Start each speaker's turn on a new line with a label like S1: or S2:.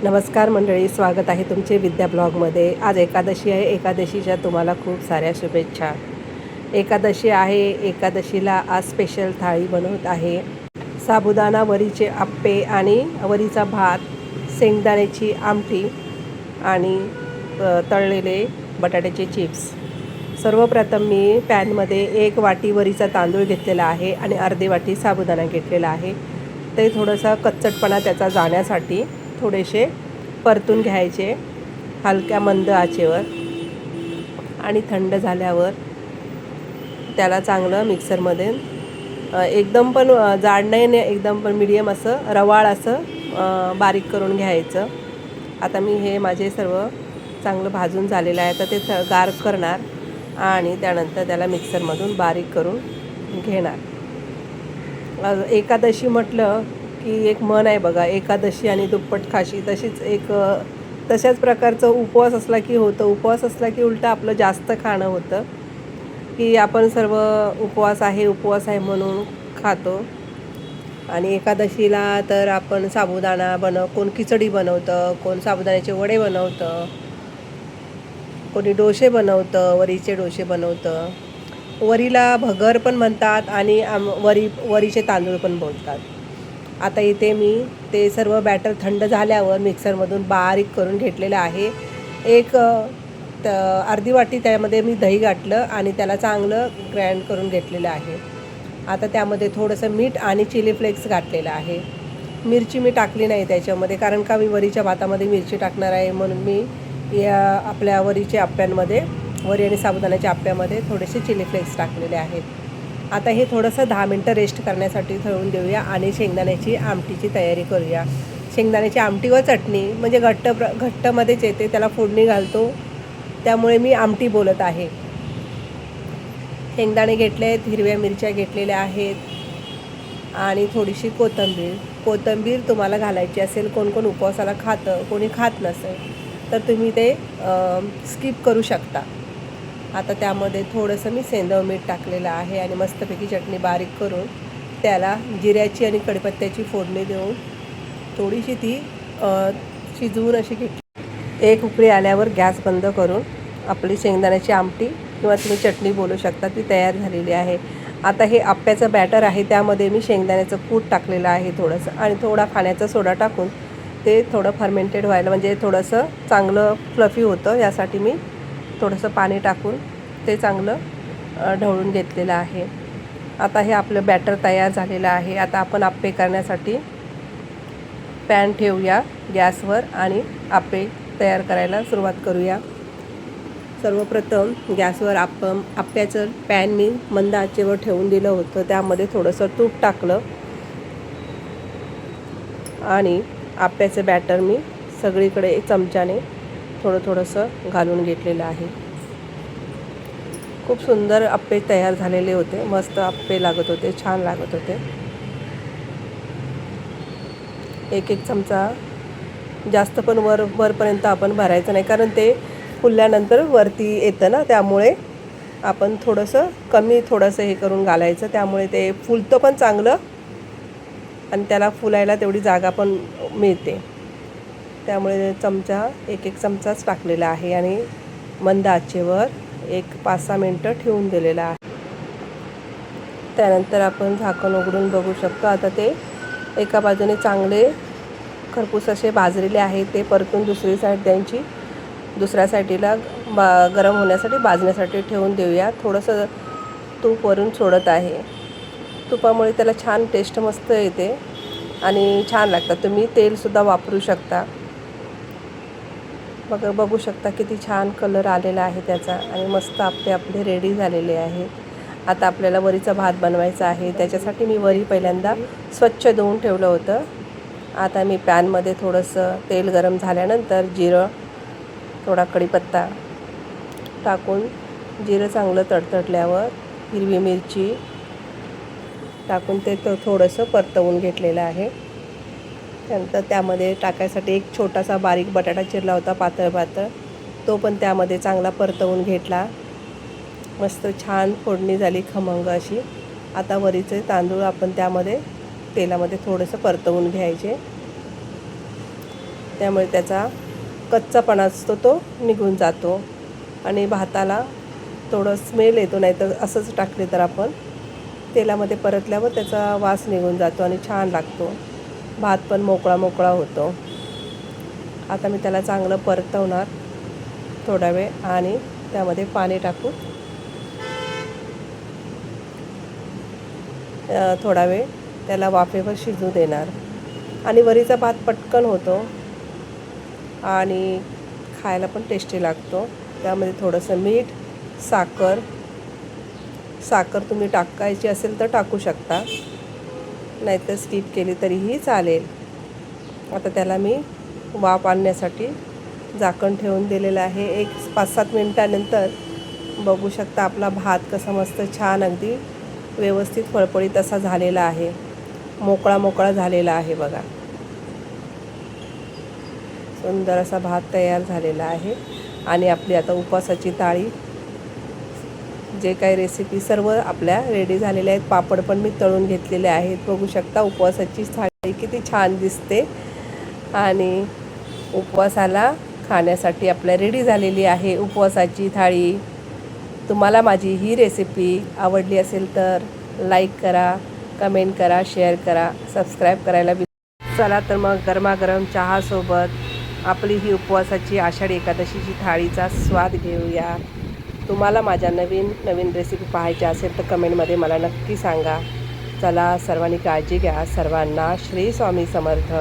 S1: नमस्कार मंडळी, स्वागत आहे तुमचे विद्या ब्लॉगमध्ये। आज एकादशी आहे। एकादशीच्या तुम्हाला खूप साऱ्या शुभेच्छा। एकादशी आहे, एकादशीला आज स्पेशल थाळी बनवत आहे। साबुदाणा वरीचे आप्पे आणि वरीचा भात, शेंगदाण्याची आमटी आणि तळलेले बटाट्याचे चिप्स। सर्वप्रथम मी पॅनमध्ये 1 वाटी वरीचा तांदूळ घेतलेला आहे आणि अर्धी वाटी साबुदाणा घेतलेला आहे। ते थोडंसं कच्चटपणा त्याचा जाण्यासाठी थोडेसे परतून घ्यायचे हलक्या मंद आचेवर आणि थंड झाल्यावर त्याला चांगलं मिक्सरमध्ये एकदम पण जाड नाही, एकदम पण मीडियम असं रवाळ असं बारीक करून घ्यायचं। आता मी हे माझे सर्व चांगलं भाजून झालेलं आहे। तर ते गार करणार आणि त्यानंतर त्याला मिक्सरमधून बारीक करून घेणार। एकादशी म्हटलं की एक म्हण आहे बघा, एकादशी आणि दुप्पट खाशी। तशाच प्रकारचा उपवास असला की उपवास असला की उलटं आपलं जास्त खाणं होतं, की आपण सर्व उपवास आहे म्हणून खातो। आणि एकादशीला तर आपण साबुदाणा कोण खिचडी बनवतं, कोण साबुदाण्याचे वडे बनवतं, कोणी डोसे बनवतं, वरीचे डोसे बनवतं। वरीला भगर पण म्हणतात आणि वरीचे तांदूळ पण बोलतात। आता इथे मी ते सर्व बॅटर थंड झाल्यावर मिक्सरमधून बारीक करून घेतलेलं आहे। अर्धी वाटी त्यामध्ये मी दही घातलं आणि त्याला चांगलं ग्राइंड करून घेतलेलं आहे। आता त्यामध्ये थोडंसं मीठ आणि चिली फ्लेक्स घातलेलं आहे। मिरची मी टाकली नाही त्याच्यामध्ये, कारण का मी वरीच्या भातामध्ये मिरची टाकणार आहे, म्हणून मी या आपल्या वरीच्या आप्प्यांमध्ये, वरी आणि साबुदाण्याच्या आप्प्यामध्ये थोडेसे चिली फ्लेक्स टाकलेले आहेत। आता हे थोडंसं 10 मिनटं रेस्ट करण्यासाठी ठेवून देऊया आणि शेंगदाण्याची आमटीची तयारी करूया। शेंगदाण्याची आमटी व चटणी म्हणजे घट्टमध्येच येते, त्याला फोडणी घालतो, त्यामुळे मी आमटी बोलत आहे। शेंगदाणे घेतले आहेत, हिरव्या मिरच्या घेतलेल्या आहेत आणि थोडीशी कोथिंबीर तुम्हाला घालायची असेल। कोण उपवासाला खातं, कोणी खात नसेल तर तुम्ही ते स्किप करू शकता। आता त्यामध्ये थोडंसं मी सेंधव मीठ टाकलेलं आहे आणि मस्तपैकी चटणी बारीक करून त्याला जिऱ्याची आणि कढीपत्त्याची फोडणी देऊन थोडीशी ती शिजवून अशी घेतली। 1 उकळी आल्यावर गॅस बंद करून आपली शेंगदाण्याची आमटी किंवा तुम्ही चटणी बोलू शकता, ती तयार झालेली आहे। आता हे आप्याचं बॅटर आहे, त्यामध्ये मी शेंगदाण्याचं कूट टाकलेलं आहे थोडंसं, आणि थोडा खाण्याचा सोडा टाकून ते थोडं फर्मेंटेड व्हायला, म्हणजे थोडंसं चांगलं फ्लफी होतं, यासाठी मी थोडंसं पाणी टाकून ते चांगलं ढवळून घेतलेलं आहे। आता हे आपलं बॅटर तयार झालेलं आहे। आता आपण आप्पे करण्यासाठी पॅन ठेवूया गॅसवर आणि आप्पे तयार करायला सुरुवात करूया। सर्वप्रथम गॅसवर आप्प्याचं पॅन मी मंद आचेवर ठेवून दिलं होतं, त्यामध्ये थोडंसं तूप टाकलं आणि आप्प्याचं बॅटर मी सगळीकडे चमच्याने थोडंसं घालून घेतलेलं आहे। खूप सुंदर आप्पे तयार झालेले होते, मस्त आप्पे लागत होते, छान लागत होते। एक चमचा, जास्त पण वरपर्यंत आपण भरायचं नाही, कारण ते फुलल्यानंतर वरती येतं ना, त्यामुळे आपण थोडंसं हे करून घालायचं, त्यामुळे ते फुलतं पण चांगलं आणि त्याला फुलायला तेवढी जागा पण मिळते। त्यामुळे एक चमचाच टाकलेला आहे आणि मंद आचेवर 5-6 मिनटं ठेवून दिलेलं आहे। त्यानंतर आपण झाकण उघडून बघू शकतो। आता ते एका बाजूने चांगले खरपूस असे भाजलेले आहे, ते परतून दुसरी साईड त्यांची दुसऱ्या साईडला गरम होण्यासाठी, भाजण्यासाठी ठेवून देऊया। थोडंसं तूप वरून सोडत आहे, तुपामुळे त्याला छान टेस्ट मस्त येते आणि छान लागतात। तुम्ही तेलसुद्धा वापरू शकता। बघू शकता किती छान कलर आलेला आहे त्याचा, आणि मस्त आप्पे आपले रेडी झालेले आहेत। आता आपल्याला वरीचा भात बनवायचा आहे, त्याच्यासाठी मी वरी पहिल्यांदा स्वच्छ धुवून ठेवलं होतं। आता मी पॅनमध्ये थोडंसं तेल गरम झाल्यानंतर जिरं, थोडा कढीपत्ता टाकून, जिरं चांगलं तडतडल्यावर हिरवी मिरची टाकून ते थोडंसं परतवून घेतलेलं आहे। त्यानंतर त्यामध्ये टाकायसाठी एक छोटासा बारीक बटाटा चिरला होता, पातळ, तो पण त्यामध्ये चांगला परतवून घेतला। मस्त छान फोडणी झाली खमंग अशी। आता वरीचे तांदूळ आपण त्यामध्ये तेलामध्ये थोडंसं परतवून घ्यायचे। त्यामुळे त्याचा कच्चापणा असतो तो निघून जातो आणि भाताला थोडं स्मेल येतो. नाही तर असंच टाकले तर आपण तेलामध्ये परतल्यावर त्याचा वास निघून जातो आणि छान लागतो. भात पण मोकळा मोकळा होतो. आता मी त्याला चांगलं परतवणार थोडा वेळ आणि त्यामध्ये पाणी टाकून थोडा वेळ त्याला वाफेवर शिजू देणार. आणि वरीचा भात पटकन होतो आणि खायला पण टेस्टी लागतो. त्यामध्ये थोडंसं मीठ, साखर तुम्ही टाकायची असेल तर टाकू शकता, नाहीतर स्किप केली तरीही चालेल. आता त्याला मी वाफ आणण्यासाठी झाकण ठेवून दिलेलं आहे. एक 5-7 मिनटानंतर बघू शकता आपला भात कसा मस्त छान अगदी व्यवस्थित फळफळीत असा झालेला आहे, मोकळा मोकळा झालेला आहे बघा. सुंदर असा भात तयार झालेला आहे. आणि आपली आता उपवासाची थाळी, जे काही रेसिपी सर्व आपल्या रेडी झालेल्या आहेत. पापड पण मी तळून घेतलेले आहेत. बघू शकता उपवासाची थाळी किती छान दिसते आणि उपवासाला खाण्यासाठी आपल्या रेडी झालेली आहे उपवासाची थाळी. तुम्हाला माझी ही रेसिपी आवडली असेल तर लाईक करा, कमेंट करा, शेअर करा, सबस्क्राईब करायला चला तर मग गरमागरम चहासोबत आपली ही उपवासाची आषाढी एकादशीची थाळीचा स्वाद घेऊया. तुम्हाला माझ्या नवीन नवीन रेसिपी पाहायच्या असेल तर कमेंटमध्ये मला नक्की सांगा. चला सर्वांनी काळजी घ्या. सर्वांना श्री स्वामी समर्थ.